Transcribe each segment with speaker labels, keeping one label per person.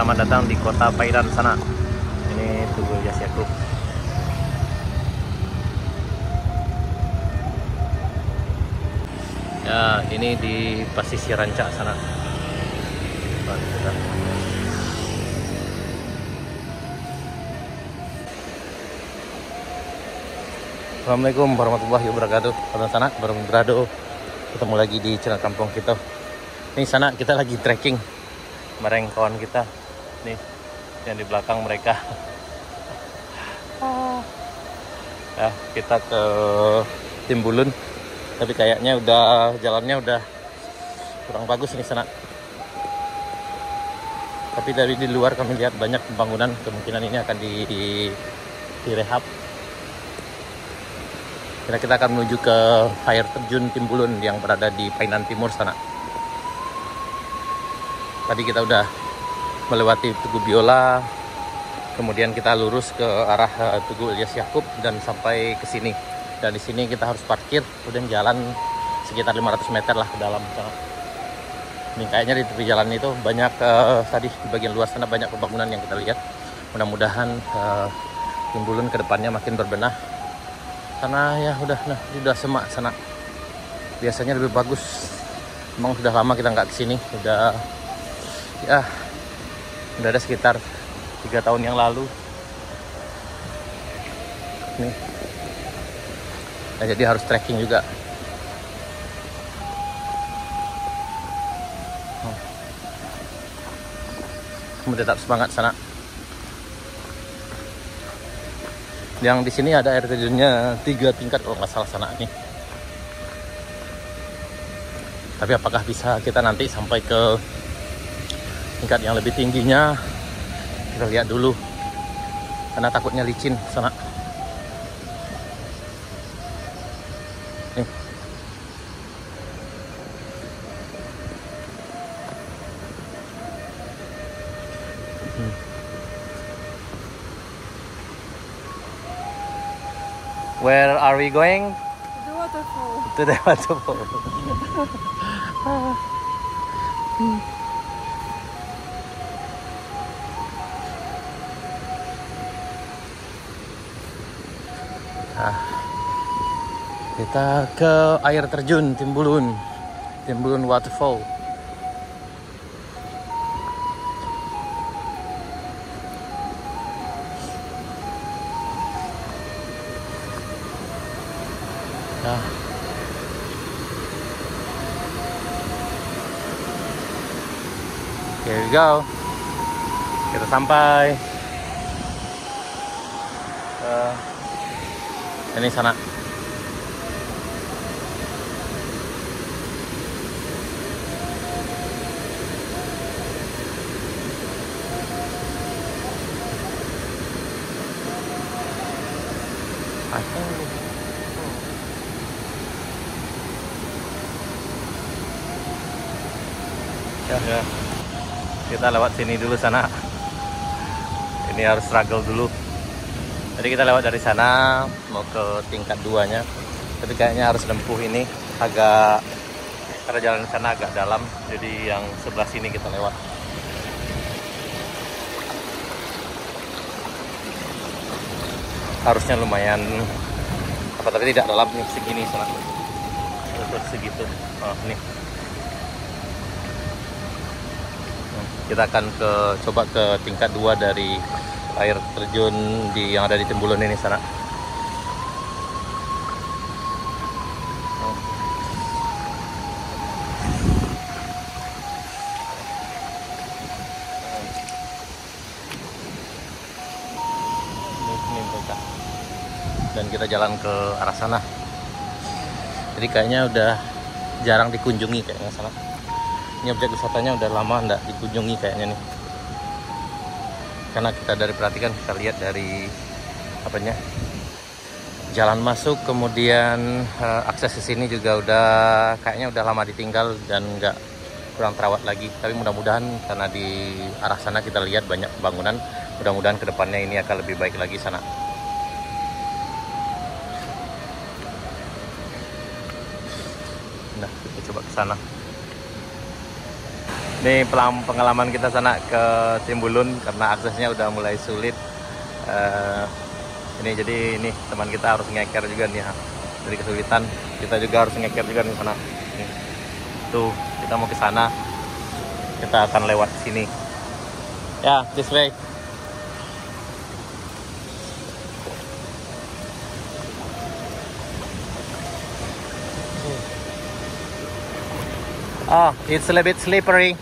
Speaker 1: Selamat datang di kota Pairan sana. Ini Tugu Ilyas Yakob. Ya, ini di Pasisir Ranca sana. Assalamualaikum warahmatullahi wabarakatuh. Teman sana berado. Ketemu lagi di channel kampung kita. Ini sana kita lagi trekking bareng kawan kita. Nih yang di belakang mereka. Ya, kita ke Timbulun. Tapi kayaknya jalannya udah kurang bagus nih sana. Tapi dari di luar kami lihat banyak pembangunan, kemungkinan ini akan direhab. Kita akan menuju ke air terjun Timbulun yang berada di Painan Timur sana. Tadi kita udah melewati Tugu Biola, kemudian kita lurus ke arah Tugu Ilyas Yakob dan sampai ke sini. Dan di sini kita harus parkir, kemudian jalan sekitar 500 meter lah ke dalam sana. Ini kayaknya di tepi jalan itu banyak tadi di bagian luar sana banyak pembangunan yang kita lihat. Mudah-mudahan Timbulun ke depannya makin berbenah. Karena ya udah semak sana. Biasanya lebih bagus. Memang sudah lama kita nggak kesini. Udah ada sekitar 3 tahun yang lalu. Nih. Nah, jadi harus trekking juga. Kamu tetap semangat sana. Yang di sini ada air terjunnya 3 tingkat kalau nggak salah sana nih. Tapi apakah bisa kita nanti sampai ke tingkat yang lebih tingginya? Kita lihat dulu. Karena takutnya licin sana. Nih. Where are we going?
Speaker 2: The waterfall.
Speaker 1: To the waterfall. Kita ke air terjun Timbulun Waterfall. Here we go. Kita sampai. Ini sana. Ya. Kita lewat sini dulu sana. Ini harus struggle dulu. Jadi kita lewat dari sana mau ke tingkat 2-nya. Tapi kayaknya harus nempuh ini karena jalan di sana agak dalam. Jadi yang sebelah sini kita lewat. Harusnya lumayan tapi tidak dalam nih, segini sana. Segitu. Oh, nih. Kita akan coba ke tingkat 2 dari air terjun yang ada di Timbulun ini sana. Dan kita jalan ke arah sana. Jadi kayaknya udah jarang dikunjungi kayaknya sana. Ini objek wisatanya udah lama nggak dikunjungi kayaknya nih. Karena kita perhatikan, kita lihat dari jalan masuk, kemudian akses ke sini juga kayaknya udah lama ditinggal dan kurang terawat lagi. Tapi mudah-mudahan karena di arah sana kita lihat banyak pembangunan, mudah-mudahan kedepannya ini akan lebih baik lagi sana. Nah, kita coba ke sana. Ini pengalaman kita sana ke Timbulun karena aksesnya udah mulai sulit. Jadi ini teman kita harus ngeker juga nih ya. Dari kesulitan kita juga harus ngeker juga nih sana. Nih. Tuh kita mau ke sana, kita akan lewat sini. Ya, this way. Oh, it's a little bit slippery.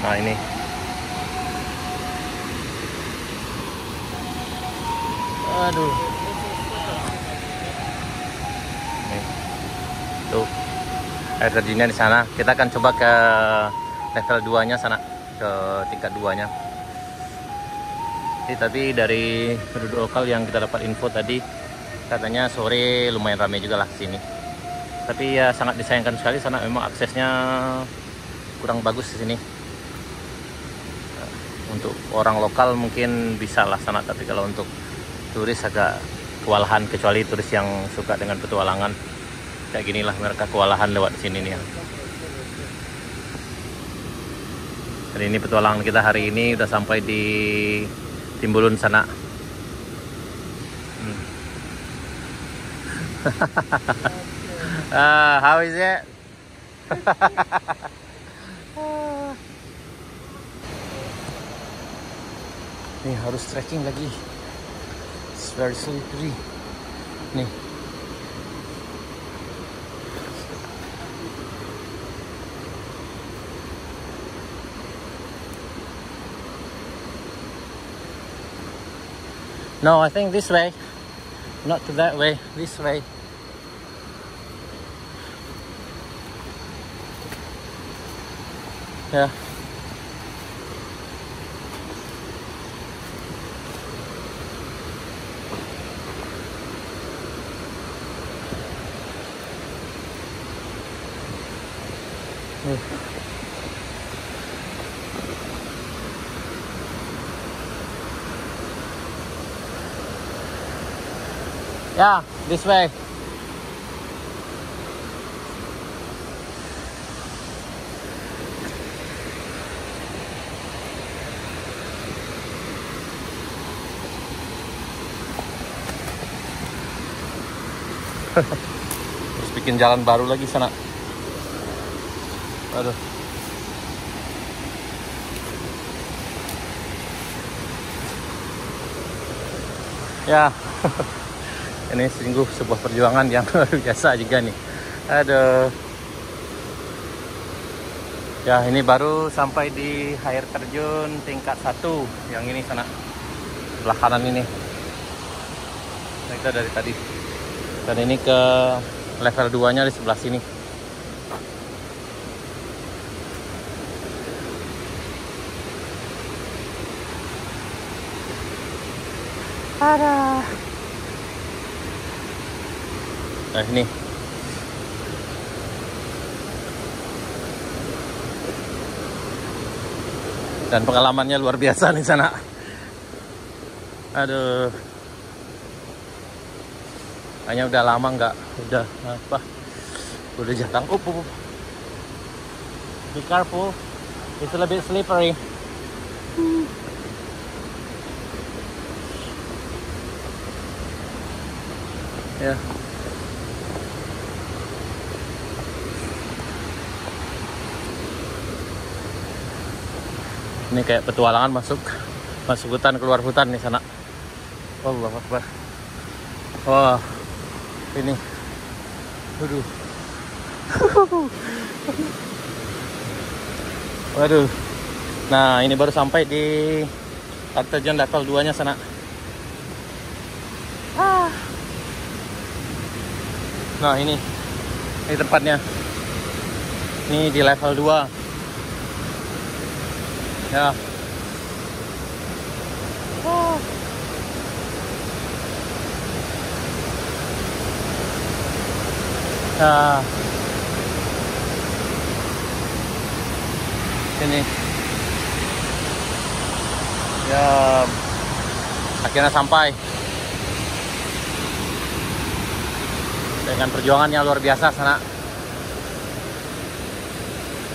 Speaker 1: Nah ini. Aduh. Nih. Tuh. Air terjunnya di sana. Kita akan coba ke level 2-nya sana, ke tingkat 2-nya. Tapi dari penduduk lokal yang kita dapat info tadi, katanya sore lumayan ramai juga lah sini. Tapi ya sangat disayangkan sekali sana, memang aksesnya kurang bagus di sini. Untuk orang lokal mungkin bisa lah sana, tapi kalau untuk turis agak kewalahan, kecuali turis yang suka dengan petualangan. Kayak ginilah mereka kewalahan lewat sini nih ya. Dan ini petualangan kita hari ini udah sampai di Timbulun sana. How is it? Nih harus trekking lagi. It's very slippery. Nih. No, I think this way. Not to that way. This way. Yeah. Yeah, this way. Terus bikin jalan baru lagi sana. Aduh. Ya. Ini sungguh sebuah perjuangan yang luar biasa juga nih. Aduh. Ya, ini baru sampai di air terjun tingkat 1 yang ini sana. Sebelah kanan ini. Nah, kita dari tadi. Dan ini ke level 2-nya di sebelah sini. Ada. Nah ini. Dan pengalamannya luar biasa di sana. Aduh. Hanya udah lama udah jatang. Be careful. It's a little bit slippery. Ya. Ini kayak petualangan masuk hutan, keluar hutan di sana. Allahu Akbar. Wah. Ini. Waduh. Waduh. Nah, ini baru sampai di air terjun level 2-nya sana. Nah, ini tempatnya. Ini di level 2. Ya. Nah. Ini. Ya, Akhirnya sampai. Dengan perjuangannya luar biasa sana.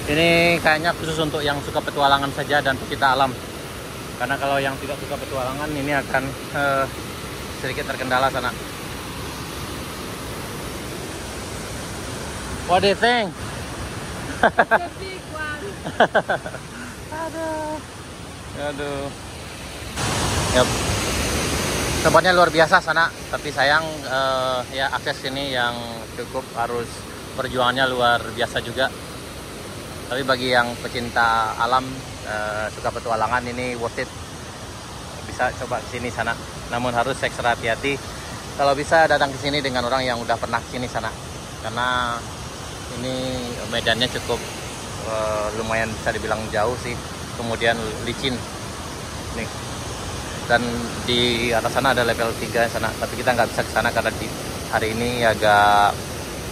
Speaker 1: Ini kayaknya khusus untuk yang suka petualangan saja dan pecinta alam. Karena kalau yang tidak suka petualangan ini akan sedikit terkendala sana. What do you think?
Speaker 2: The big one.
Speaker 1: Aduh. Yep. Tempatnya luar biasa sana, tapi sayang ya akses sini yang cukup harus perjuangannya luar biasa juga. Tapi bagi yang pecinta alam, suka petualangan, ini worth it. Bisa coba ke sini sana. Namun harus ekstra hati-hati. Kalau bisa datang ke sini dengan orang yang udah pernah ke sini sana. Karena ini medannya cukup lumayan bisa dibilang jauh sih. Kemudian licin. Nih. Dan di atas sana ada level 3 sana. Tapi kita nggak bisa ke sana karena di hari ini agak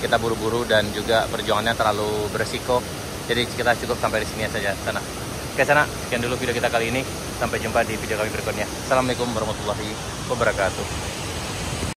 Speaker 1: kita buru-buru dan juga perjuangannya terlalu beresiko. Jadi kita cukup sampai di sini saja sana. Oke sana, sekian dulu video kita kali ini. Sampai jumpa di video kami berikutnya. Assalamualaikum warahmatullahi wabarakatuh.